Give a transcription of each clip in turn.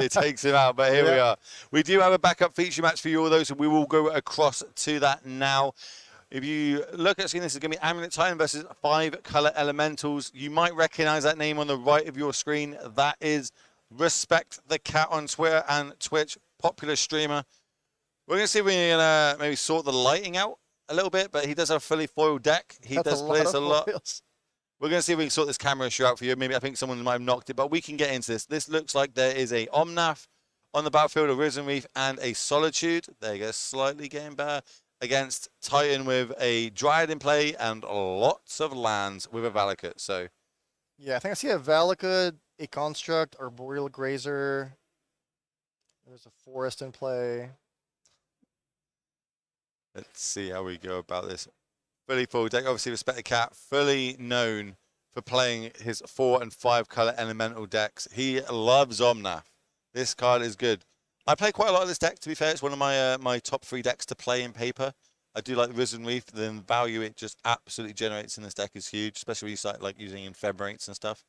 It takes him out, but here we are. We do have a backup feature match for you all, though, so we will go across to that now. If you look at screen, this is going to be Amulet Titan versus 5 color elementals. You might recognize that name on the right of your screen. That is Respect the Cat on Twitter and Twitch, popular streamer. We're going to see if we can maybe sort the lighting out a little bit, but he does have a fully foiled deck. He does play this a lot. We're going to see if we can sort this camera issue out for you. Maybe I think someone might have knocked it, but we can get into this. This looks like there is a Omnath on the battlefield, a Risen Reef, and a Solitude. There you go, slightly getting better. Against Titan with a Dryad in play and lots of lands with a Valakut. So, yeah, I think I see a Valakut, a Construct, Arboreal Grazer. There's a Forest in play. Let's see how we go about this. Fully full deck. Obviously, Respect the Cat, fully known for playing his 4 and 5 color elemental decks. He loves Omnath. This card is good. I play quite a lot of this deck, to be fair. It's one of my my top 3 decks to play in paper. I do like the Risen Reef. The value it just absolutely generates in this deck is huge, especially when you start like using Ephemerates and stuff.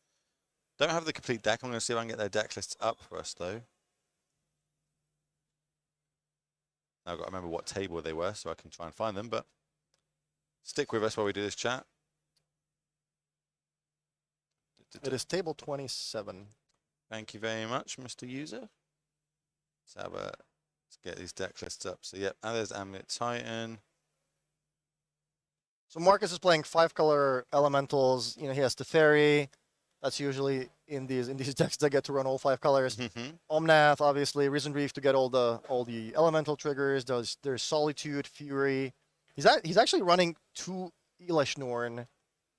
Don't have the complete deck. I'm going to see if I can get their deck lists up for us, though. Now I've got to remember what table they were so I can try and find them, but stick with us while we do this chat. It is table 27. Thank you very much, Mr. User. Let's get these deck lists up. So, yep, and there's Amulet Titan. So Markus is playing 5 color elementals. You know, he has Teferi. That's usually in these decks that get to run all 5 colors. Omnath, obviously, Risen Reef to get all the elemental triggers. There's Solitude, Fury. He's actually running 2 Elishnorn,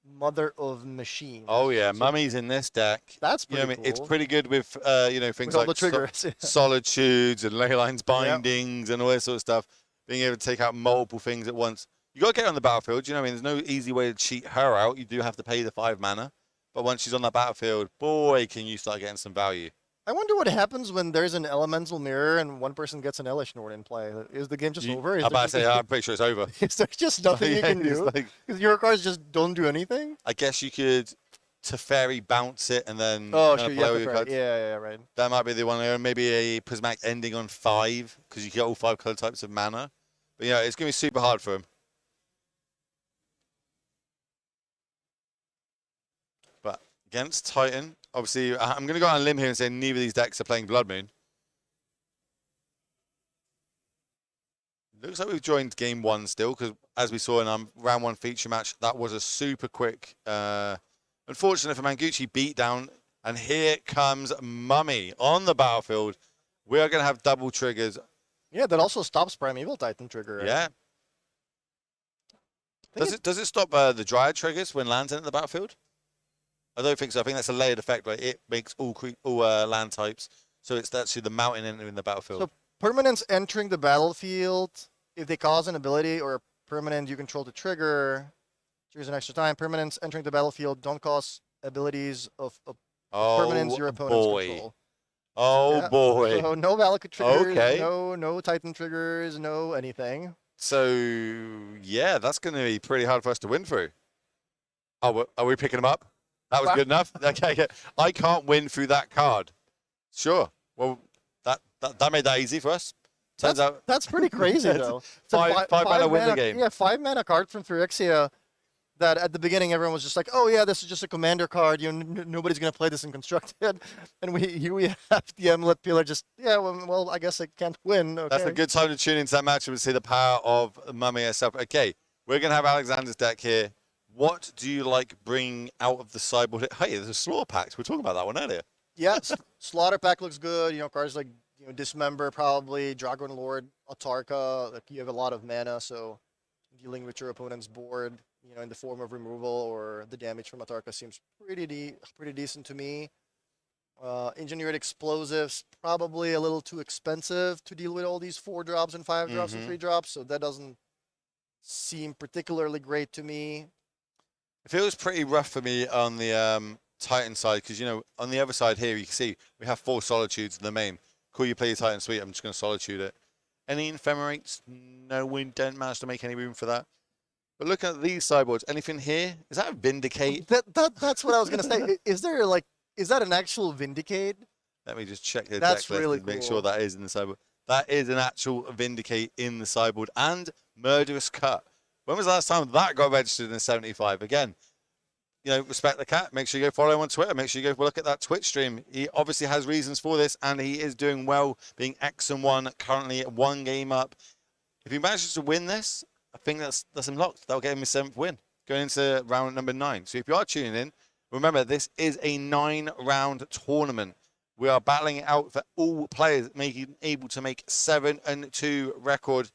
Mother of Machines. Oh yeah, so Mummy's in this deck. That's pretty cool. cool. It's pretty good with you know, things with like all the triggers. Solitudes and Leyline's Bindings and all that sort of stuff. Being able to take out multiple things at once. You got to get her on the battlefield. You know what I mean? There's no easy way to cheat her out. You do have to pay the 5 mana. But once she's on that battlefield, boy, can you start getting some value. I wonder what happens when there's an elemental mirror and one person gets an Elishnorn in play. Is the game just over? I'm about to say, I'm pretty sure it's over. Is there just nothing you can do? Because your cards just don't do anything? I guess you could Teferi bounce it and then sure, play with your cards. Yeah, right. That might be the one there. Maybe a Prismatic ending on 5 because you get all 5 color types of mana. But yeah, it's going to be super hard for him. But against Titan, obviously, I'm going to go on a limb here and say neither of these decks are playing Blood Moon. Looks like we've joined game 1 still, because as we saw in our round 1 feature match, that was a super quick, unfortunate for Manguchi beatdown. And here comes Mummy on the battlefield. We are going to have double triggers. Yeah, that also stops Primeval Titan trigger. Right? Yeah. Does it stop the Dryad triggers when lands in the battlefield? I don't think so. I think that's a layered effect, right? It makes all land types. So it's actually the mountain in the battlefield. So permanents entering the battlefield, if they cause an ability or a permanent you control to trigger, triggers an extra time. Permanents entering the battlefield don't cause abilities of permanents your opponents control. Oh yeah. boy. So no Valakut triggers, okay. no Titan triggers, no anything. So yeah, that's going to be pretty hard for us to win through. Oh, are we picking them up? That was good enough. Okay, I can't win through that card. Sure. Well, that made that easy for us. Turns out that's pretty crazy though. It's five mana win the game. Yeah, 5 mana card from Phyrexia. That at the beginning everyone was just like, oh yeah, this is just a commander card. You know, nobody's gonna play this in Constructed. And here we have the Amulet Pillar. Just well, I guess I can't win. Okay. That's a good time to tune into that match and see the power of Mummy herself. Okay, we're gonna have Alexander's deck here. What do you like bringing out of the sideboard? Hey, there's a Slaughter Pact. We were talking about that one earlier. Yeah, Slaughter Pact looks good. You know, cards like Dismember, probably Dragon Lord, Autarka. Like you have a lot of mana, so dealing with your opponent's board, in the form of removal or the damage from Autarka seems pretty decent to me. Engineered Explosives, probably a little too expensive to deal with all these 4 drops and 5 drops and 3 drops, so that doesn't seem particularly great to me. It feels pretty rough for me on the Titan side because, on the other side here, you can see we have 4 Solitudes in the main. Cool, you play your Titan Suite. I'm just going to Solitude it. Any Ephemerates? No, we don't manage to make any room for that. But look at these sideboards. Anything here? Is that a Vindicate? That's what I was going to say. Is that an actual Vindicate? Let me just check the That's deck list really and make cool. sure that is in the sideboard. That is an actual Vindicate in the sideboard and Murderous Cut. When was the last time that got registered in 75? Again, respect the cat. Make sure you go follow him on Twitter. Make sure you go look at that Twitch stream. He obviously has reasons for this, and he is doing well, being X-1, currently 1 game up. If he manages to win this, I think that's unlocked. That'll get him his 7th win, going into round number 9. So if you are tuning in, remember, this is a 9-round tournament. We are battling it out for all players able to make 7-2 record.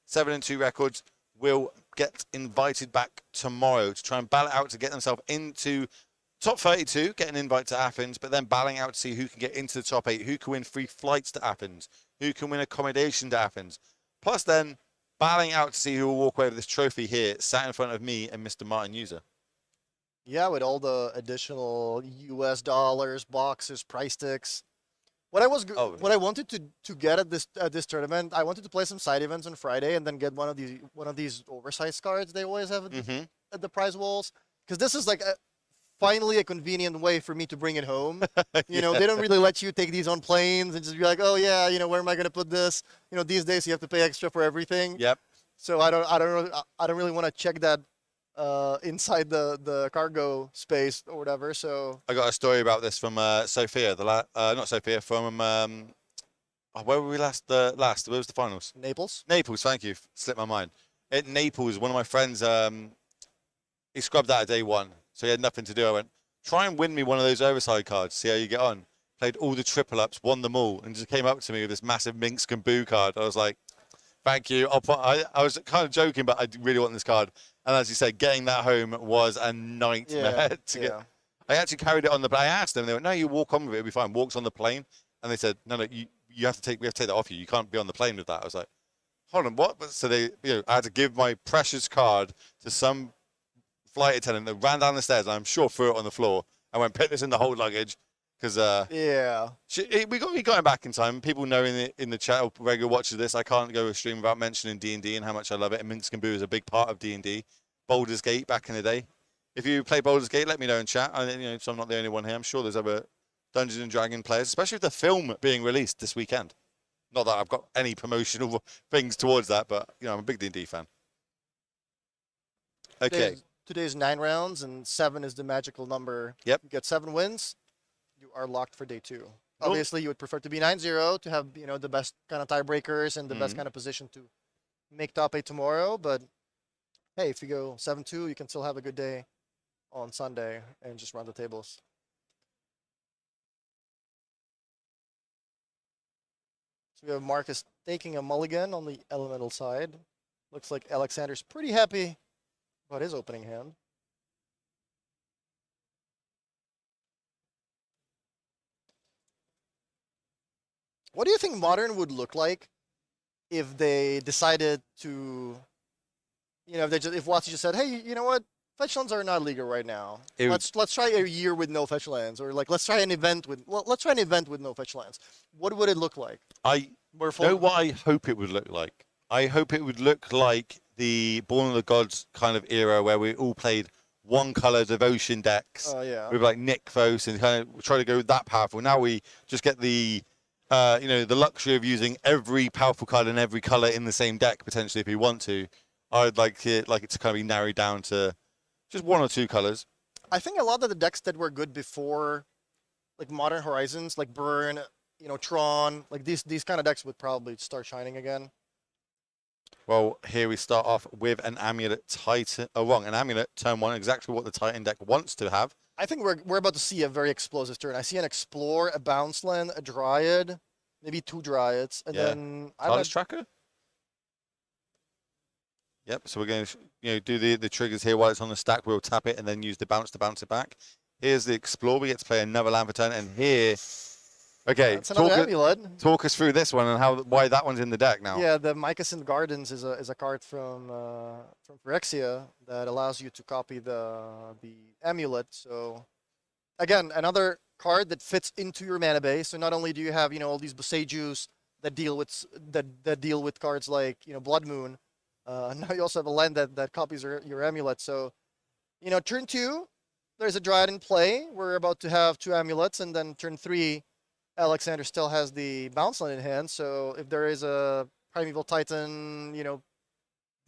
7-2 records will get invited back tomorrow to try and battle it out to get themselves into top 32, get an invite to Athens, but then battling out to see who can get into the top 8, who can win free flights to Athens, who can win accommodation to Athens. Plus then battling out to see who will walk away with this trophy here, sat in front of me and Mr. Martin User. Yeah, with all the additional US dollars, boxes, price sticks. What I wanted to get at this tournament, I wanted to play some side events on Friday and then get one of these oversized cards they always have at the prize walls, because this is like finally a convenient way for me to bring it home. They don't really let you take these on planes and just be like, oh yeah, where am I gonna put this? These days you have to pay extra for everything. Yep. So I don't really want to check that inside the cargo space or whatever. So I got a story about this from Sophia, not Sophia, from where were we last? Where was the finals? Naples. Naples, thank you. Slipped my mind. At Naples, one of my friends, he scrubbed out of day 1, so he had nothing to do. I went, try and win me one of those overside cards, see how you get on. Played all the triple ups, won them all, and just came up to me with this massive Minsk and Boo card. I was like, thank you. I was kind of joking, but I really want this card. And as you said, getting that home was a nightmare to get. I actually carried it on the plane. I asked them, they went, no, you walk on with it, it'll be fine. Walks on the plane. And they said, no, we have to take that off you. You can't be on the plane with that. I was like, hold on, what? So I had to give my precious card to some flight attendant that ran down the stairs, and I'm sure threw it on the floor. I went, put this in the hold luggage. Because we got him back in time. People know in the chat, regular watchers this, I can't go a stream without mentioning D&D and how much I love it. And Minsk and Boo is a big part of D&D. Baldur's Gate back in the day. If you play Baldur's Gate, let me know in chat. So I'm not the only one here. I'm sure there's other Dungeons and Dragons players, especially with the film being released this weekend. Not that I've got any promotional things towards that, but I'm a big D&D fan. Okay. Today's 9 rounds, and 7 is the magical number. Yep. You get 7 wins, you are locked for day 2. Obviously, you would prefer to be 9-0 to have the best kind of tiebreakers and the best kind of position to make top 8 tomorrow. But hey, if you go 7-2, you can still have a good day on Sunday and just run the tables. So we have Markus taking a mulligan on the elemental side. Looks like Alexander's pretty happy about his opening hand. What do you think Modern would look like if they decided to, if WotC just said, hey, you know what, fetch lands are not legal right now. Let's try a year with no fetch lands, or like let's try an event with no fetch lands. What would it look like? I know what I hope it would look like. I hope it would look like the Born of the Gods kind of era where we all played one color devotion decks with like Nykthos and kind of try to go that powerful. Now we just get the the luxury of using every powerful card in every color in the same deck potentially if you want to. I'd like it to kind of be narrowed down to just 1 or 2 colors. I think a lot of the decks that were good before, like Modern Horizons, like Burn, Tron, like these kind of decks would probably start shining again. Well, here we start off with an Amulet Titan. An Amulet turn 1, exactly what the Titan deck wants to have. I think we're about to see a very explosive turn. I see an Explore, a Bounce Land, a Dryad, maybe 2 Dryads, and then TARDIS Tracker. Yep. So we're going to do the triggers here while it's on the stack. We'll tap it and then use the bounce to bounce it back. Here's the Explore. We get to play another land for turn, and here. Okay, that's another Amulet. Talk us through this one and why that one's in the deck now. Yeah, the Mycosynth Gardens is a card from Phyrexia that allows you to copy the Amulet. So again, another card that fits into your mana base. So not only do you have all these Boseijus that deal with cards like Blood Moon, now you also have a land that copies your Amulet. So turn 2, there's a Dryad in play. We're about to have 2 Amulets, and then turn 3. Alexander still has the bounce land in hand, so if there is a Primeval Titan,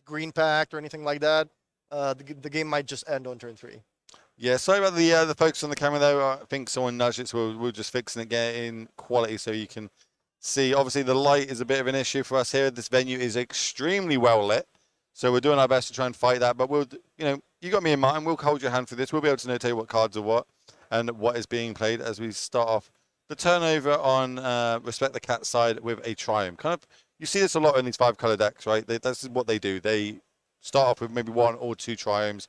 green pact or anything like that, the game might just end on turn 3. Yeah, sorry about the focus on the camera there. I think someone nudged it, so we're just fixing it, getting quality so you can see. Obviously, the light is a bit of an issue for us here. This venue is extremely well lit, so we're doing our best to try and fight that. But you got me in mind. We'll hold your hand through this. We'll be able to tell you what cards are what and what is being played as we start off the turnover on Respect the Cat side with a Triumph. You see this a lot in these 5-color decks, right? This is what they do. They start off with maybe 1 or 2 Triumphs,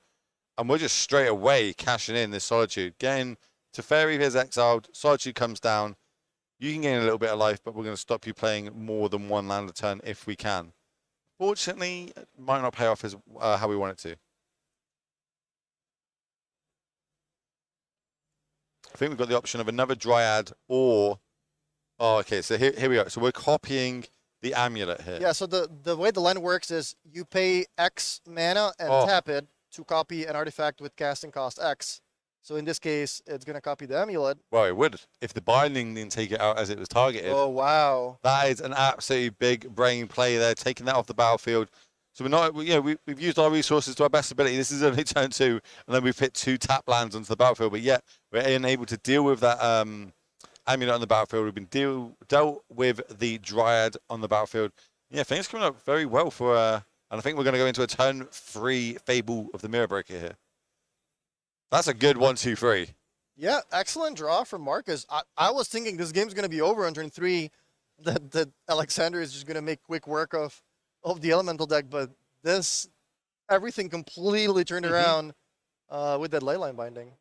and we're just straight away cashing in this Solitude. Getting Teferi is exiled, Solitude comes down. You can gain a little bit of life, but we're going to stop you playing more than 1 land a turn if we can. Fortunately, it might not pay off as how we want it to. I think we've got the option of another Dryad or... Oh, okay, so here we go. So we're copying the Amulet here. Yeah, so the way the land works is you pay X mana and tap it to copy an artifact with casting cost X. So in this case, it's going to copy the Amulet. Well, it would if the binding didn't take it out as it was targeted. Oh, wow. That is an absolutely big brain play there, taking that off the battlefield. So we've used our resources to our best ability. This is only turn 2, and then we've hit 2 tap lands onto the battlefield, but yet we're unable to deal with that Amulet on the battlefield. We've been dealt with the Dryad on the battlefield. Yeah, things coming up very well for, and I think we're going to go into a turn 3 Fable of the Mirror Breaker here. That's a good 1, 2, 3. Yeah, excellent draw from Markus. I was thinking this game's going to be over on turn 3, that Alexander is just going to make quick work of the Elemental deck, but everything completely turned around with that Leyline binding.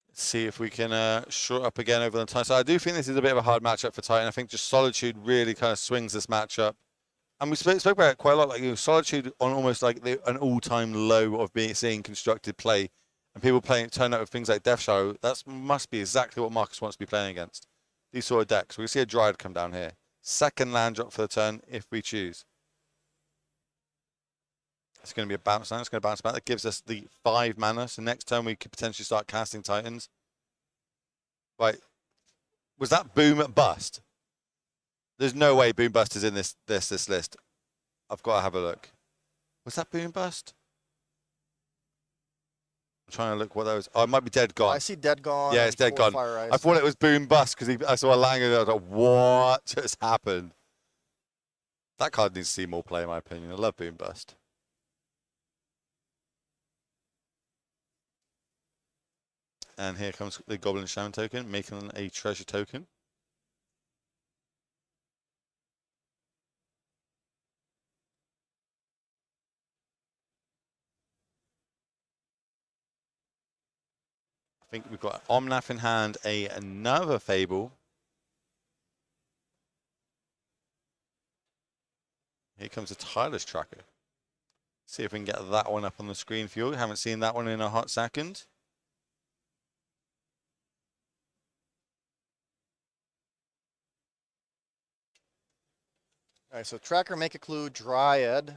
Let's see if we can short up again over the time. So I do think this is a bit of a hard matchup for Titan. I think just Solitude really kind of swings this matchup. And we spoke about it quite a lot, like Solitude on almost like an all-time low of seeing constructed play, and people turn up with things like Death Shadow. That must be exactly what Markus wants to be playing against. These sort of decks. We see a Dryad come down here. 2nd land drop for the turn if we choose. It's going to be a bounce land. It's going to bounce back. That gives us the 5 mana. So next turn we could potentially start casting Titans. Right. Was that Boom Bust? There's no way Boom Bust is in this list. I've got to have a look. Was that Boom Bust? I'm trying to look what that was. Oh, it might be Dead Gone. I see Dead Gone. Yeah, it's Dead Gone. I thought it was Boom Bust because I saw a language and I was like, what just happened? That card needs to see more play, in my opinion. I love Boom Bust. And here comes the Goblin Shaman token, making a treasure token. I think we've got Omnath in hand, another Fable. Here comes a Tireless Tracker. See if we can get that one up on the screen for you. Haven't seen that one in a hot second. All right, so Tracker, Make a Clue, Dryad.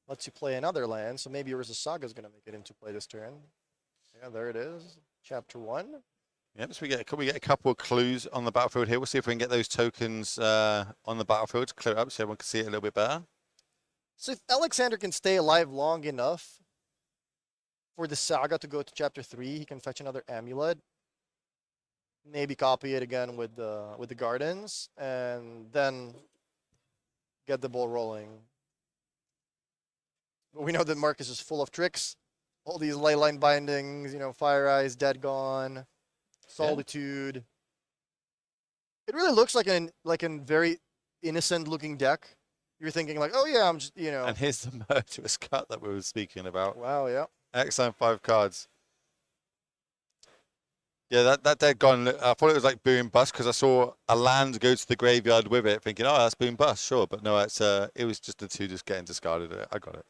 Lets you play another land, so maybe Urza Saga is going to make it into play this turn. Yeah, there it is. Chapter 1. Yep, so we get a couple of clues on the battlefield here. We'll see if we can get those tokens on the battlefield to clear it up so everyone can see it a little bit better. So if Alexander can stay alive long enough for the Saga to go to Chapter 3, he can fetch another Amulet. Maybe copy it again with the Gardens, and then get the ball rolling. But we know that Markus is full of tricks. All these Leyline bindings, Fire Eyes, Dead Gone, Solitude. Yeah. It really looks like a very innocent looking deck. You're thinking like, oh yeah, I'm just, And here's the Murderous Cut that we were speaking about. Wow, yeah. Excellent 5 cards. Yeah, that Dead Gone, I thought it was like Boom Bust because I saw a land go to the graveyard with it, thinking, oh, that's Boom Bust, sure. But no, it was just the 2 just getting discarded. I got it.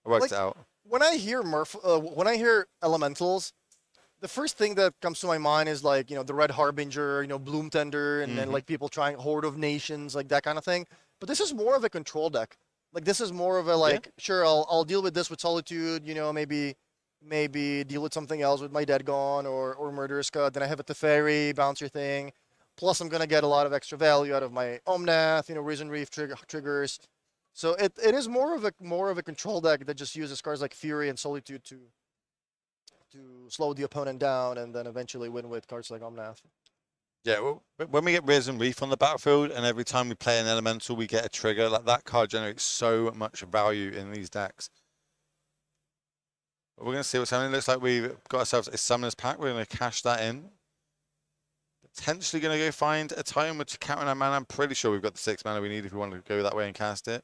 I worked it out. When I hear when I hear Elementals, the first thing that comes to my mind is like, the Red Harbinger, Bloom Tender, and then like people trying Horde of Nations, like that kind of thing. But this is more of a control deck. Like this is more of a sure, I'll deal with this with Solitude, maybe maybe deal with something else with my Dead Gone or Murderous Cut. Then I have a Teferi bouncer thing. Plus, I'm gonna get a lot of extra value out of my Omnath, Risen Reef triggers. So it is more of a control deck that just uses cards like Fury and Solitude to slow the opponent down and then eventually win with cards like Omnath. Yeah, well, when we get Risen Reef on the battlefield, and every time we play an elemental, we get a trigger. Like that card generates so much value in these decks. But we're gonna see what's happening. Looks like we've got ourselves a Summoners pack. We're gonna cash that in. Potentially gonna go find a Titan with counting our mana. I'm pretty sure we've got the 6 mana we need if we want to go that way and cast it.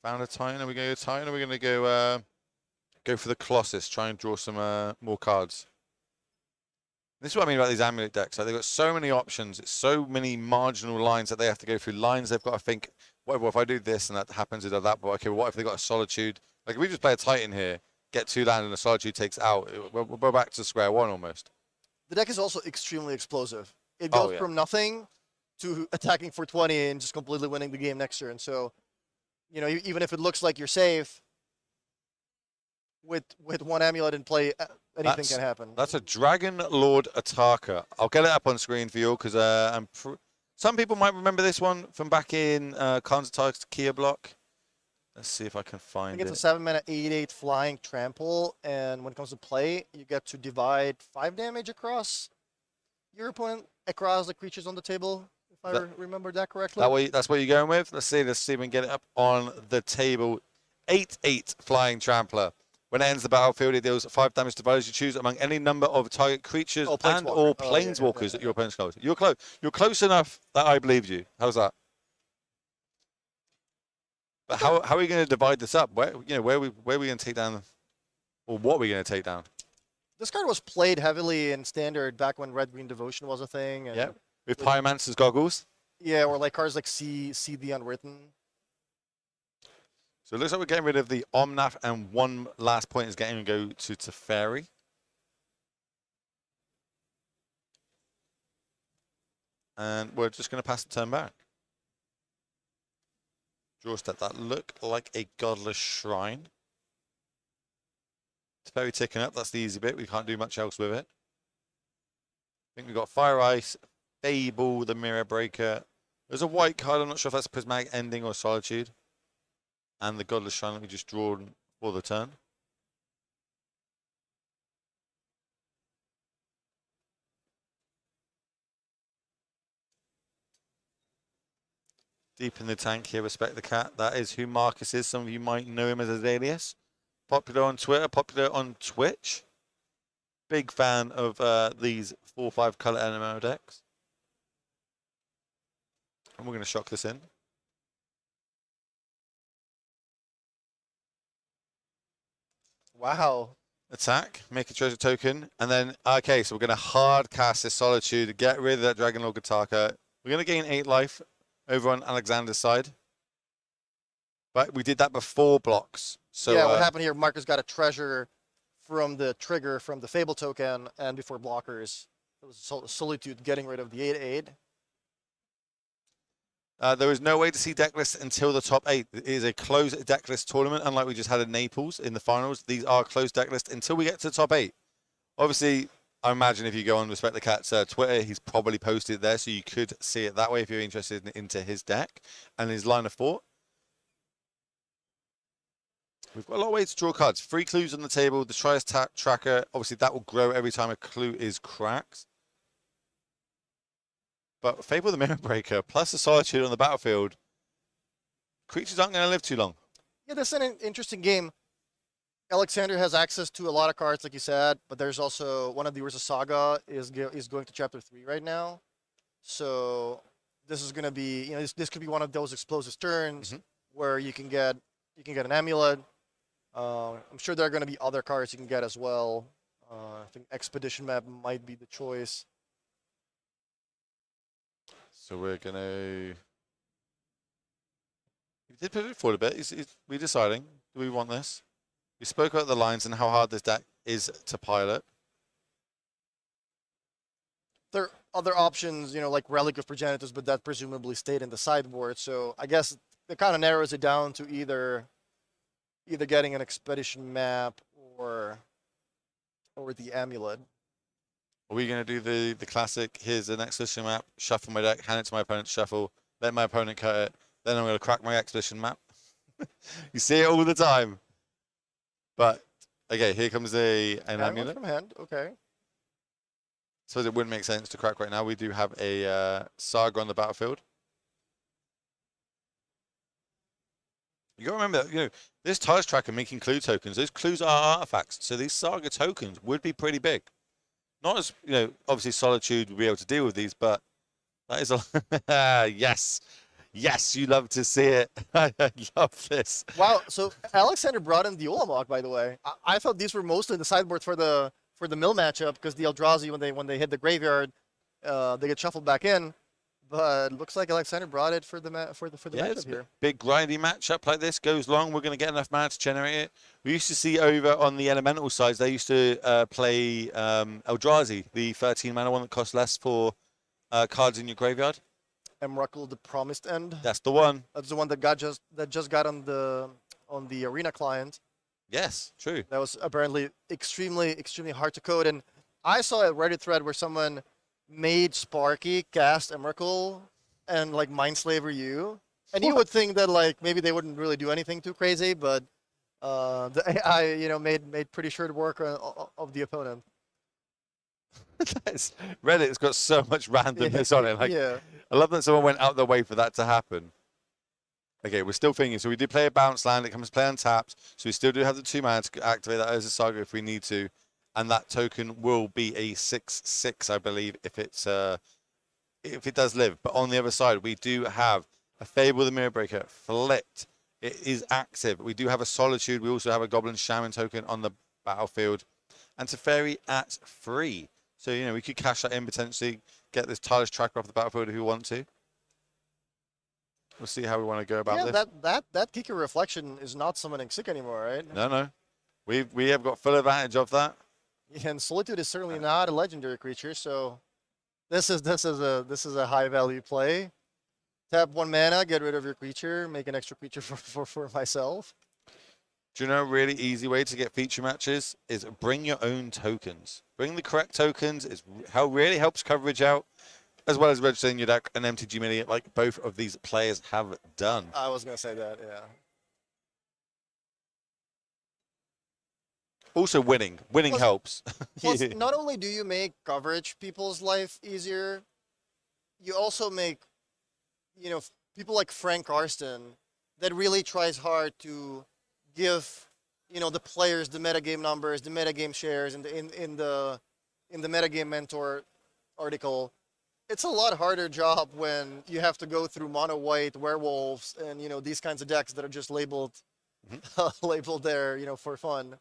Found a Titan. Are we going to go Titan? Or are we going to go for the Colossus? Try and draw some more cards. This is what I mean about these Amulet decks. Like they've got so many options. It's so many marginal lines that they have to go through. Lines they've got to think, well, if I do this and that happens, it or that. But okay, well, what if they got a Solitude? Like if we just play a Titan here, get 2 land and a Solitude takes out, we're back to square one almost. The deck is also extremely explosive. It goes from nothing to attacking for 20 and just completely winning the game next turn. So, even if it looks like you're safe, with one Amulet in play, anything can happen. That's a Dragon Lord Ataka. I'll get it up on screen for you because some people might remember this one from back in Khans Atarka's Kia block. Let's see if I can find it. I think it's a 7-mana 8/8 flying trample, and when it comes to play, you get to divide 5 damage across your opponent, across the creatures on the table. If I remember that correctly. That's what you're going with? Let's see if we can get it up on the table. 8/8 flying trampler. When it ents the battlefield, it deals 5 damage to values you choose among any number of target creatures and or planeswalkers that your opponent's close. You're close. You're close enough that I believed you. How's that? But how are we going to divide this up? Where are we going to take down, or what are we going to take down? This card was played heavily in Standard back when Red-Green Devotion was a thing. And with Pyromancer's Goggles. Yeah, or like cards like See the Unwritten. So it looks like we're getting rid of the Omnath, and one last point is getting to go to Teferi. And we're just going to pass the turn back. Draw step that look like a Godless Shrine. Teferi ticking up, that's the easy bit. We can't do much else with it. I think we've got Fire Ice, Fable, the Mirror Breaker. There's a white card, I'm not sure if that's Prismatic Ending or Solitude. And the Godless Shrine that we just draw for the turn. Deep in the tank here, Respect the Cat. That is who Markus is. Some of you might know him as his alias. Popular on Twitter, popular on Twitch. Big fan of these 4/5 color LMS decks. And we're going to shock this in. Wow. Attack, make a treasure token, and then, okay, so we're going to hard cast this Solitude, get rid of that Dragon Lord Gataka. We're going to gain 8 life over on Alexander's side. But we did that before blocks. So yeah, what happened here, Markus got a treasure from the trigger from the Fable token, and before blockers, it was Solitude getting rid of the 8/8. There is no way to see deck lists until the top 8. It is a closed deck list tournament, unlike we just had in Naples in the finals. These are closed deck lists until we get to the top 8. Obviously, I imagine if you go on Respect the Cat's Twitter, he's probably posted it there, so you could see it that way if you're interested into his deck and his line of thought. We've got a lot of ways to draw cards. 3 clues on the table. The Trias tracker, obviously that will grow every time a clue is cracked. But Fable the Mirror Breaker plus the Solitude on the battlefield, creatures aren't going to live too long. Yeah, this is an interesting game. Alexander has access to a lot of cards, like you said, but there's also one of the Urza Saga is going to Chapter 3 right now. So this is going to be, this could be one of those explosive turns where you can get an Amulet. I'm sure there are going to be other cards you can get as well. I think Expedition Map might be the choice. So we're going to... We did put it forward a bit. We're deciding, do we want this? We spoke about the lines and how hard this deck is to pilot. There are other options, like Relic of Progenitors, but that presumably stayed in the sideboard. So I guess it kind of narrows it down to either either getting an expedition map or the amulet. Are we going to do the classic, here's an expedition map, shuffle my deck, hand it to my opponent, shuffle, let my opponent cut it, then I'm going to crack my expedition map? You see it all the time. But, okay, here comes an amulet. From hand, okay. Suppose it wouldn't make sense to crack right now. We do have a Saga on the battlefield. You got to remember, you know, this Tiles Tracker making clue tokens. Those clues are artifacts, so these Saga tokens would be pretty big. Not as, you know, obviously Solitude will be able to deal with these, but that is a yes. Yes, you love to see it. I love this. Wow, so Alexander brought in the Ulamog, by the way. I thought these were mostly the sideboard for the mill matchup because the Eldrazi, when they hit the graveyard, they get shuffled back in. But looks like Alexander brought it for the matchup here. Big grindy matchup like this goes long. We're going to get enough mana to generate it. We used to see over on the elemental sides, they used to play Eldrazi, the 13 mana one that costs less for cards in your graveyard. Emrakul, the Promised End. That's the one. That's the one that just got on the Arena client. Yes, true. That was apparently extremely hard to code. And I saw a Reddit thread where someone made Sparky cast Emrakul and like Mindslaver you. And you would think that like maybe they wouldn't really do anything too crazy, but the AI, you know, made pretty sure to work of the opponent. Reddit's got so much randomness on it. Like, yeah. I love that someone went out their way for that to happen. Okay, we're still thinking. So we do play a bounce land. It comes play untapped. So we still do have the 2 mana to activate that as a Saga if we need to. And that token will be a 6/6, I believe, if it does live. But on the other side, we do have a Fable the Mirror Breaker flipped. It is active. We do have a Solitude. We also have a Goblin Shaman token on the battlefield. And Teferi at 3. So, you know, we could cash that in potentially, get this Tiles Tracker off the battlefield if we want to. We'll see how we want to go about this. That Kicker Reflection is not summoning sick anymore, right? No. We have got full advantage of that. Yeah, and Solitude is certainly not a legendary creature, so this is a high value play. Tap 1 mana, get rid of your creature, make an extra creature for myself. Do you know a really easy way to get feature matches is bring your own tokens. Bring the correct tokens is how really helps coverage out, as well as registering your deck and MTG Mini, like both of these players have done. I was gonna say that, yeah. Also winning helps. Plus, not only do you make coverage people's life easier, you also make, you know, people like Frank Karsten that really tries hard to give, you know, the players the metagame numbers, the metagame shares, in the metagame mentor article. It's a lot harder job when you have to go through mono white werewolves and, you know, these kinds of decks that are just labeled labeled there, you know, for fun.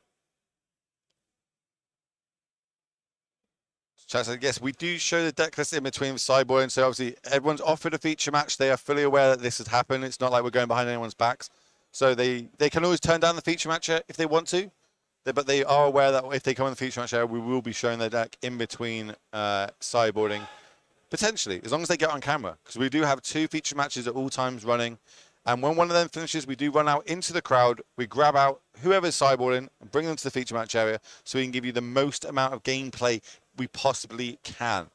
So yes, we do show the deck list in between sideboard, and so obviously everyone's offered a feature match. They are fully aware that this has happened. It's not like we're going behind anyone's backs. So they can always turn down the feature match if they want to, but they are aware that if they come in the feature match area, we will be showing their deck in between sideboarding, potentially, as long as they get on camera. Because we do have 2 feature matches at all times running, and when one of them finishes, we do run out into the crowd, we grab out whoever's sideboarding and bring them to the feature match area so we can give you the most amount of gameplay we possibly can.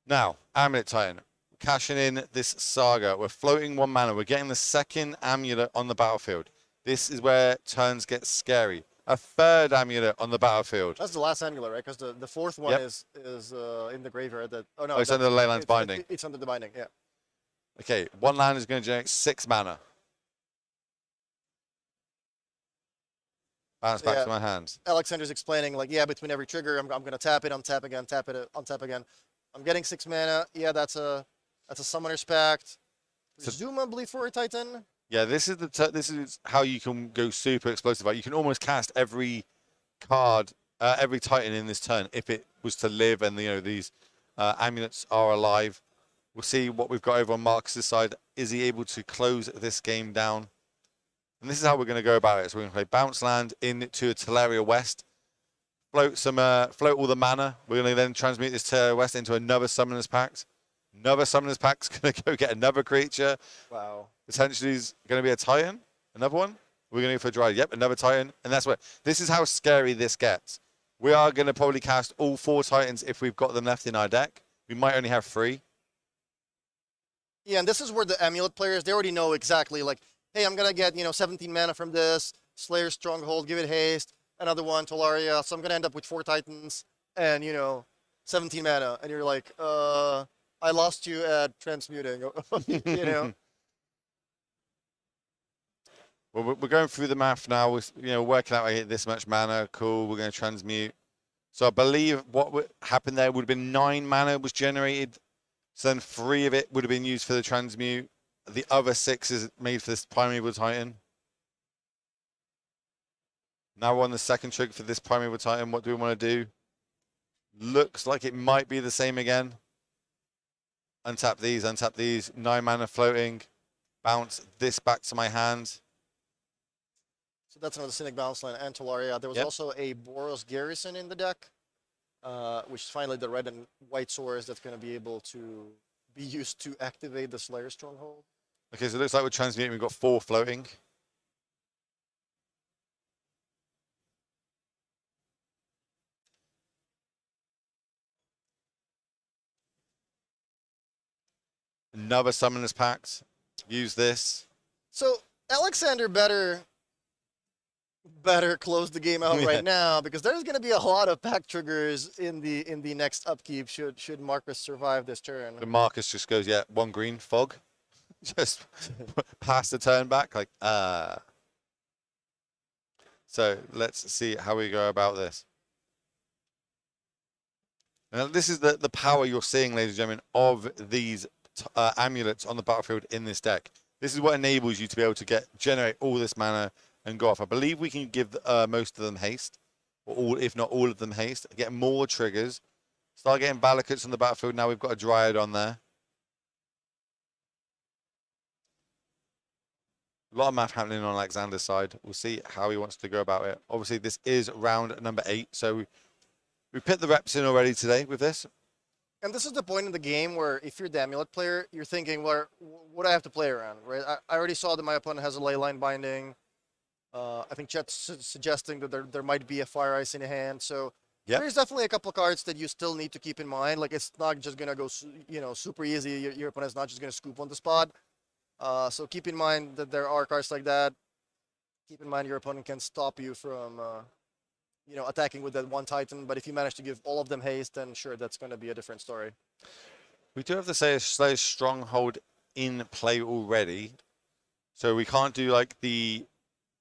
Now, Amulet Titan. Cashing in this Saga. We're floating 1 mana. We're getting the 2nd Amulet on the battlefield. This is where turns get scary. A 3rd Amulet on the battlefield. That's the last Amulet, right? Because the 4th one is in the graveyard. It's under the Leyland's Binding. It's under the Binding, yeah. Okay, 1 land is going to generate 6 mana. Bounce back to my hands. Alexander's explaining, like, yeah, between every trigger, I'm going to tap it, untap again, tap it, untap again. I'm getting 6 mana. Yeah, that's a Summoner's Pact. Presumably for a Titan. Yeah, this is how you can go super explosive. Like, you can almost cast every card, every Titan in this turn if it was to live, and these amulets are alive. We'll see what we've got over on Markus' side. Is he able to close this game down? And this is how we're going to go about it. So we're going to play Bounce Land into a Teleria West. Float all the mana. We're going to then transmute this Teleria West into another Summoner's Pact. Another Summoner's Pact's going to go get another creature. Wow. Potentially is going to be a Titan. Another one. We're going to go for a Dryad. Yep, another Titan. And that's what, this is how scary this gets. We are going to probably cast all 4 Titans if we've got them left in our deck. We might only have 3. Yeah, and this is where the Amulet players, they already know exactly, like, hey, I'm going to get, 17 mana from this, Slayer Stronghold, give it haste, another one, Tolaria, so I'm going to end up with 4 Titans and, 17 mana. And you're like, I lost you at transmuting, Well, we're going through the math now. We're working out this much mana. Cool. We're going to transmute. So I believe what happened there would have been 9 mana was generated. So then 3 of it would have been used for the transmute. The other 6 is made for this Primeval Titan. Now we're on the second trigger for this Primeval Titan. What do we want to do? Looks like it might be the same again. Untap these. 9 mana floating. Bounce this back to my hand. So that's another Cynic Bounce Line and Tolaria. There was also a Boros Garrison in the deck, which is finally the red and white source that's going to be able to be used to activate the Slayer Stronghold. Okay, so it looks like we're transmuting. We've got 4 floating. Another Summoner's Pact. Use this. So Alexander better close the game out right now, because there's going to be a lot of pack triggers in the next upkeep should Markus survive this turn. And Markus just goes, yeah, 1 green, fog. Just pass the turn back, like, So let's see how we go about this. Now, this is the power you're seeing, ladies and gentlemen, of these amulets on the battlefield in this deck. This is what enables you to be able to generate all this mana and go off. I believe we can give most of them haste, or all, if not all of them haste, get more triggers, start getting Balakuts on the battlefield. Now we've got a Dryad on there. A lot of math happening on Alexander's side. We'll see how he wants to go about it. Obviously, this is round number 8, so we put the reps in already today with this. And this is the point in the game where if you're the Amulet player, you're thinking, well, what do I have to play around, right? I already saw that my opponent has a Leyline Binding. I think Chet's suggesting that there might be a Fire Ice in hand. So there's definitely a couple cards that you still need to keep in mind. Like, it's not just going to go, super easy. Your opponent's not just going to scoop on the spot. So keep in mind that there are cards like that. Keep in mind your opponent can stop you from, attacking with that 1 Titan. But if you manage to give all of them haste, then sure, that's going to be a different story. We do have to say a Slayer Stronghold in play already. So we can't do like the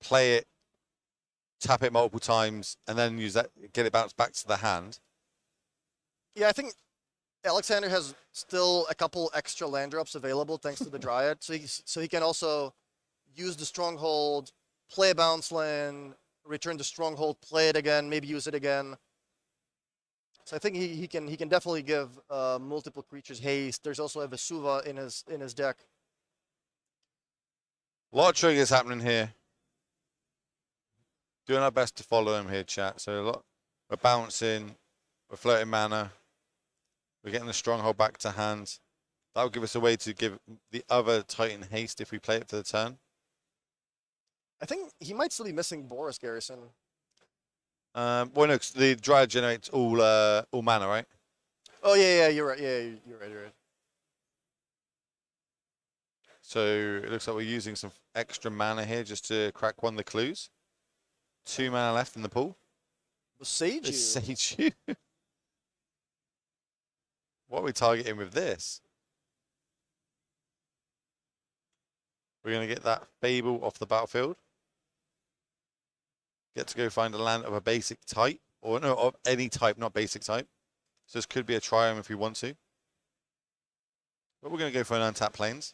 play it, tap it multiple times, and then use that, get it bounced back to the hand. Yeah, I think Alexander has still a couple extra land drops available thanks to the Dryad. So he can also use the Stronghold, play a bounce land, return the Stronghold, play it again, maybe use it again. So I think he can definitely give multiple creatures haste. There's also a Vesuva in his deck. A lot of triggers happening here. Doing our best to follow them here, chat. So we're bouncing, we're floating mana, we're getting the Stronghold back to hand. That will give us a way to give the other Titan haste if we play it for the turn. I think he might still be missing Boros Garrison. Well, no, 'cause the Dryad generates all mana, right? Oh yeah, you're right. Yeah, you're right. So it looks like we're using some extra mana here just to crack one of the clues. 2 mana left in the pool. Sage you. What are we targeting with this? We're going to get that Fable off the battlefield. Get to go find a land of a basic type. Or no, of any type, not basic type. So this could be a Triumph if we want to. But we're going to go for an untapped plains.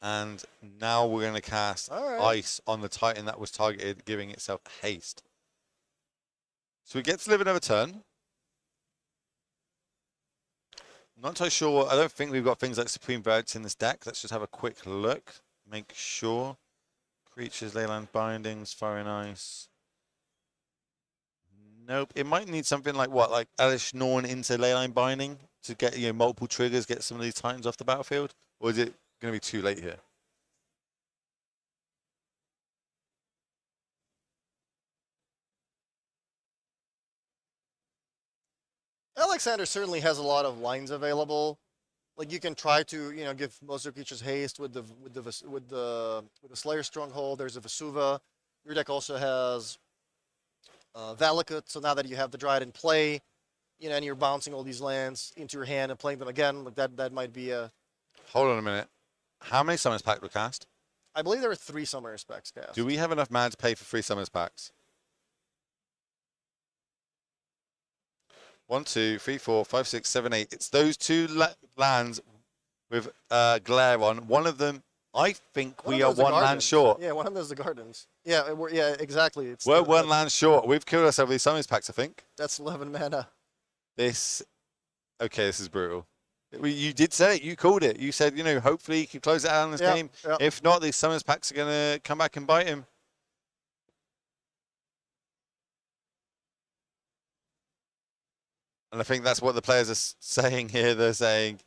And now we're going to cast Ice on the Titan that was targeted, giving itself haste. So we get to live another turn. Not entirely sure. I don't think we've got things like Supreme Verdicts in this deck. Let's just have a quick look. Make sure. Creatures, Leyline Bindings, Fire and Ice. Nope. It might need something like what? Like Elish Norn into Leyline Binding to get multiple triggers, get some of these Titans off the battlefield, or is it going to be too late here? Alexander certainly has a lot of lines available. Like you can try to give most of your creatures haste with the Slayer Stronghold. There's a Vesuva. Your deck also has Valakut. So now that you have the Dryad in play, and you're bouncing all these lands into your hand and playing them again, like that might be a. Hold on a minute. How many Summons Pack were cast? I believe there are 3 Summoners packs cast. Do we have enough mana to pay for 3 Summons Packs? 1, 2, 3, 4, 5, 6, 7, 8. It's those 2 lands with glare on. One of them, I think we are 1 land short. Yeah, one of them is the Gardens. Yeah, exactly. We're 1 land short. We've killed ourselves with these Summons Packs, I think. That's 11 mana. This is brutal. You did say it. You called it. You said, hopefully he can close it out in this game. Yeah. If not, these Summons Packs are going to come back and bite him. And I think that's what the players are saying here. They're saying,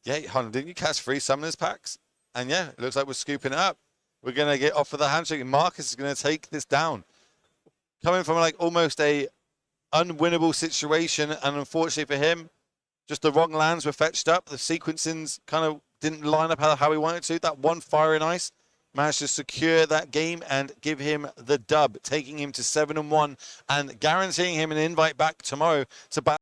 yeah, Hon, didn't you catch 3 Summoners Packs? And yeah, it looks like we're scooping it up. We're going to get off of the handshake. Markus is going to take this down. Coming from like almost a unwinnable situation, and unfortunately for him, just the wrong lands were fetched up. The sequencings kind of didn't line up how he wanted to. That 1 Fire and Ice managed to secure that game and give him the dub, taking him to 7-1 and guaranteeing him an invite back tomorrow to battle.